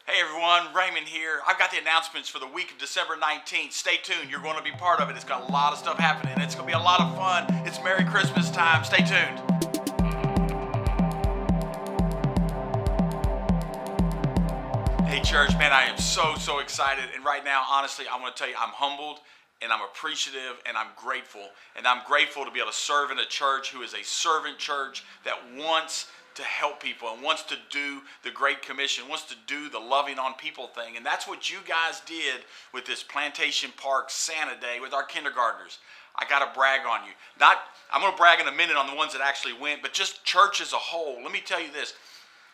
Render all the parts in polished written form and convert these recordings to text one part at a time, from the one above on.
Hey everyone, Raymond here. I've got the announcements for the week of December 19th. Stay tuned, you're going to be part of it. It's got a lot of stuff happening. It's going to be a lot of fun. It's Merry Christmas time. Stay tuned. Hey church, man, I am so excited. And right now, honestly, I want to tell you, I'm humbled and I'm appreciative and I'm grateful. And I'm grateful to be able to serve in a church who is a servant church that wants to help people and wants to do the Great Commission, wants to do the loving on people thing. And that's what you guys did with this Plantation Park Santa Day with our kindergartners. I got to brag on you. I'm going to brag in a minute on the ones that actually went, but just church as a whole. Let me tell you this.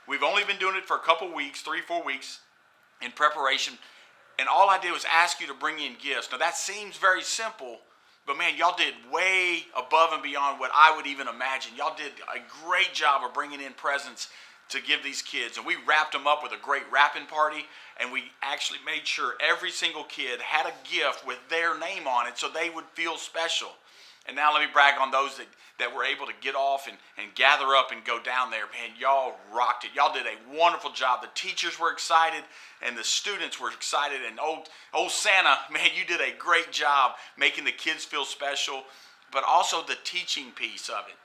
We've only been doing it for a couple weeks, 3-4 weeks in preparation, and all I did was ask you to bring in gifts. Now that seems very simple, but man, y'all did way above and beyond what I would even imagine. Y'all did a great job of bringing in presents to give these kids, and we wrapped them up with a great wrapping party, and we actually made sure every single kid had a gift with their name on it so they would feel special. And now let me brag on those that were able to get off and gather up and go down there. Man, y'all rocked it. Y'all did a wonderful job. The teachers were excited and the students were excited. And old Santa, man, you did a great job making the kids feel special, but also the teaching piece of it.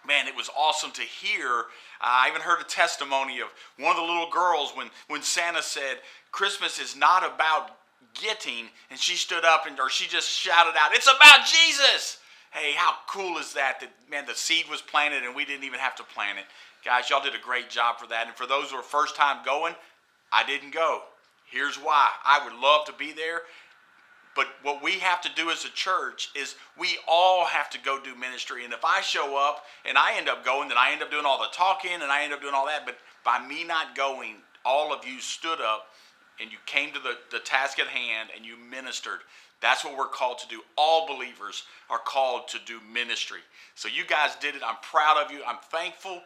Man, it was awesome to hear. I even heard a testimony of one of the little girls when Santa said, Christmas is not about getting, and she stood up or she just shouted out, it's about Jesus. Hey, how cool is that, man, the seed was planted and we didn't even have to plant it. Guys, y'all did a great job for that. And for those who are first time going, I didn't go. Here's why. I would love to be there. But what we have to do as a church is we all have to go do ministry. And if I show up and I end up going, then I end up doing all the talking and I end up doing all that. But by me not going, all of you stood up and you came to the task at hand and you ministered. That's what we're called to do. All believers are called to do ministry. So you guys did it. I'm proud of you. I'm thankful.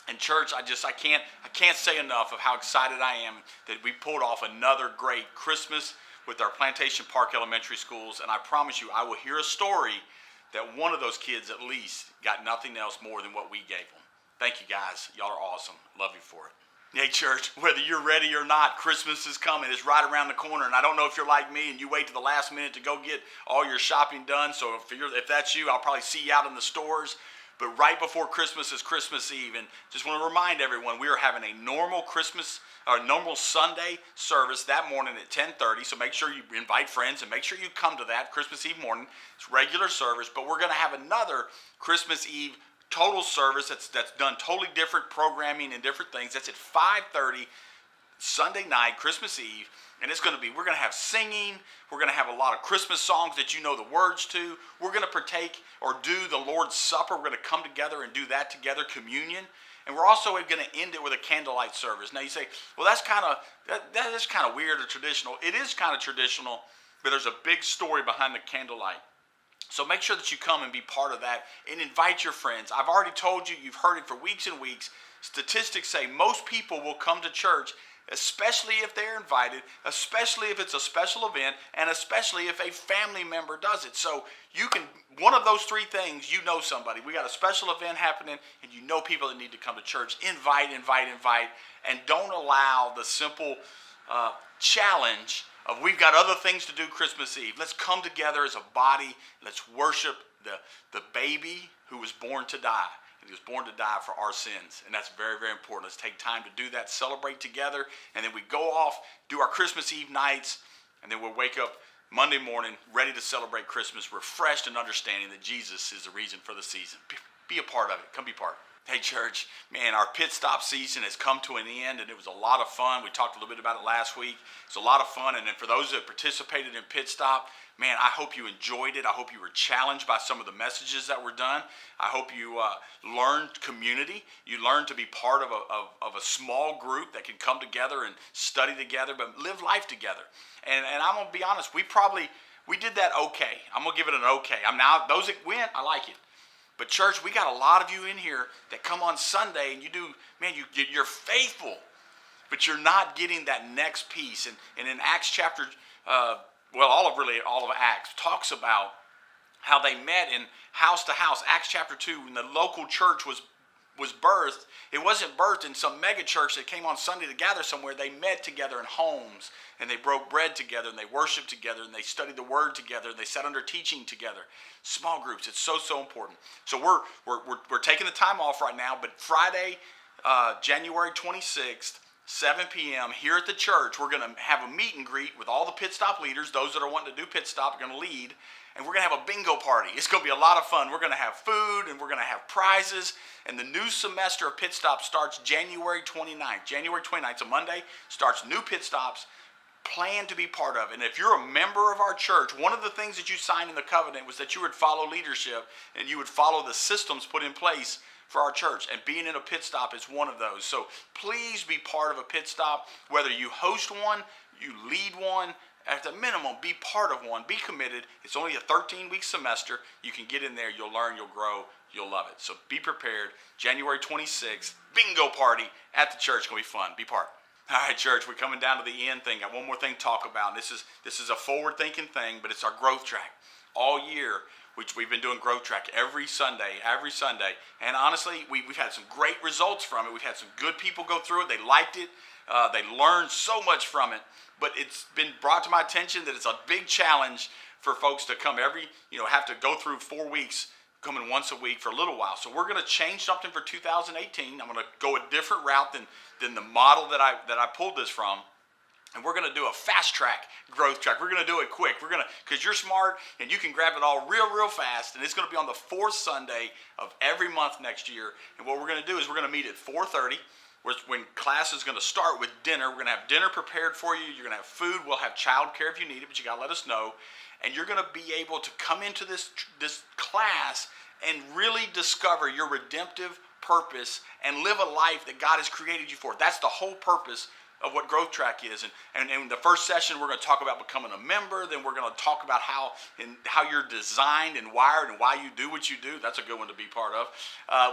And church, I can't say enough of how excited I am that we pulled off another great Christmas with our Plantation Park Elementary schools. And I promise you, I will hear a story that one of those kids at least got nothing else more than what we gave them. Thank you guys. Y'all are awesome. Love you for it. Hey church, whether you're ready or not, Christmas is coming. It's right around the corner. And I don't know if you're like me and you wait to the last minute to go get all your shopping done. So if that's you, I'll probably see you out in the stores. But right before Christmas is Christmas Eve. And just want to remind everyone, we are having a normal Sunday service that morning at 10:30. So make sure you invite friends and make sure you come to that Christmas Eve morning. It's regular service, but we're going to have another Christmas Eve total service that's done totally different programming and different things. That's at 5:30 Sunday night, Christmas Eve, and we're going to have singing. We're going to have a lot of Christmas songs that you know the words to. We're going to partake or do the Lord's Supper. We're going to come together and do that together, communion. And we're also going to end it with a candlelight service. Now you say, well, that's kind of weird or traditional. It is kind of traditional, but there's a big story behind the candlelight. So make sure that you come and be part of that and invite your friends. I've already told you, you've heard it for weeks and weeks. Statistics say most people will come to church, especially if they're invited, especially if it's a special event, and especially if a family member does it. So one of those three things, you know somebody. We got a special event happening, and you know people that need to come to church. Invite, and don't allow the simple challenge of we've got other things to do Christmas Eve. Let's come together as a body. Let's worship the baby who was born to die. And he was born to die for our sins. And that's very, very important. Let's take time to do that, celebrate together. And then we go off, do our Christmas Eve nights. And then we'll wake up Monday morning ready to celebrate Christmas, refreshed and understanding that Jesus is the reason for the season. Be a part of it. Come be part. Hey church, man, our pit stop season has come to an end and it was a lot of fun. We talked a little bit about it last week. It's a lot of fun, and then for those that participated in pit stop, man, I hope you enjoyed it. I hope you were challenged by some of the messages that were done. I hope you learned community. You learned to be part of a small group that can come together and study together, but live life together. And I'm going to be honest, we did that okay. I'm going to give it an okay. Those that went, I like it. But church, we got a lot of you in here that come on Sunday and you're faithful, but you're not getting that next piece. And in Acts chapter, all of Acts talks about how they met in house to house. Acts chapter 2, when the local church was was birthed, it wasn't birthed in some mega church that came on Sunday to gather somewhere. They met together in homes, and they broke bread together, and they worshiped together, and they studied the word together, and they sat under teaching together. Small groups, it's so, so important. So we're taking the time off right now, but Friday, January 26th, 7 p.m. here at the church, we're going to have a meet and greet with all the pit stop leaders. Those that are wanting to do pit stop are going to lead. And we're going to have a bingo party. It's going to be a lot of fun. We're going to have food, and we're going to have prizes. And the new semester of pit stop starts January 29th. January 29th, a Monday, starts new pit stops. Plan to be part of it. And if you're a member of our church, one of the things that you signed in the covenant was that you would follow leadership and you would follow the systems put in place for our church, and being in a pit stop is one of those. So please be part of a pit stop, whether you host one, you lead one, at the minimum, be part of one, be committed. It's only a 13-week semester. You can get in there, you'll learn, you'll grow, you'll love it. So be prepared. January 26th, bingo party at the church. It's going to be fun. Be part. All right, church, we're coming down to the end thing. Got one more thing to talk about. This is a forward-thinking thing, but it's our growth track. All year, which we've been doing growth track every Sunday. And honestly, we've had some great results from it. We've had some good people go through it. They liked it. They learned so much from it. But it's been brought to my attention that it's a big challenge for folks to come have to go through 4 weeks, coming once a week for a little while. So we're going to change something for 2018. I'm going to go a different route than the model that I pulled this from. And we're going to do a fast track growth track. We're going to do it quick. Because you're smart and you can grab it all real fast. And it's going to be on the fourth Sunday of every month next year. And what we're going to do is we're going to meet at 4:30. When class is going to start with dinner. We're going to have dinner prepared for you. You're going to have food. We'll have childcare if you need it, but you got to let us know. And you're going to be able to come into this class and really discover your redemptive purpose and live a life that God has created you for. That's the whole purpose of what growth track is. And in the first session, we're going to talk about becoming a member. Then we're going to talk about how you're designed and wired and why you do what you do. That's a good one to be part of.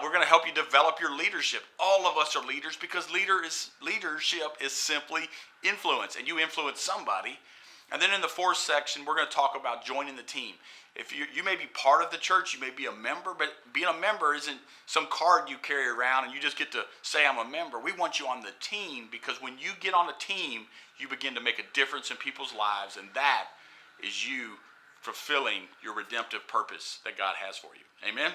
We're going to help you develop your leadership. All of us are leaders because leadership is simply influence, and you influence somebody. And then in the fourth section, we're going to talk about joining the team. If you may be part of the church, you may be a member, but being a member isn't some card you carry around and you just get to say I'm a member. We want you on the team, because when you get on a team, you begin to make a difference in people's lives, and that is you fulfilling your redemptive purpose that God has for you. Amen?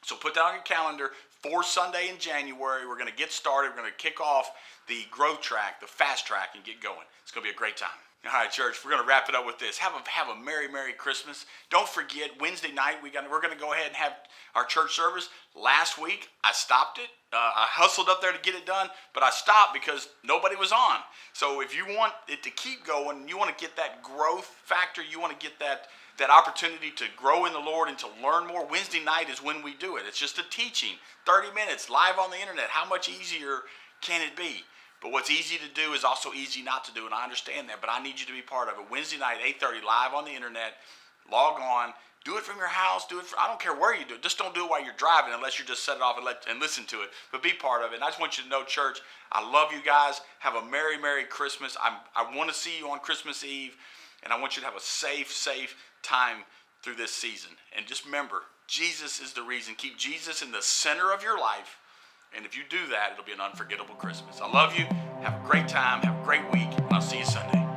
So put that on your calendar. 4th Sunday in January, we're going to get started. We're going to kick off the growth track, the fast track, and get going. It's going to be a great time. All right, church, we're going to wrap it up with this. Have a Merry Christmas. Don't forget, Wednesday night, we're going to go ahead and have our church service. Last week, I stopped it. I hustled up there to get it done, but I stopped because nobody was on. So if you want it to keep going, you want to get that growth factor, you want to get that opportunity to grow in the Lord and to learn more, Wednesday night is when we do it. It's just a teaching, 30 minutes, live on the internet. How much easier can it be? But what's easy to do is also easy not to do, and I understand that, but I need you to be part of it. Wednesday night, 8:30, live on the internet. Log on. Do it from your house. I don't care where you do it. Just don't do it while you're driving unless you just set it off and listen to it. But be part of it. And I just want you to know, church, I love you guys. Have a Merry Christmas. I want to see you on Christmas Eve, and I want you to have a safe time through this season. And just remember, Jesus is the reason. Keep Jesus in the center of your life. And if you do that, it'll be an unforgettable Christmas. I love you. Have a great time. Have a great week. And I'll see you Sunday.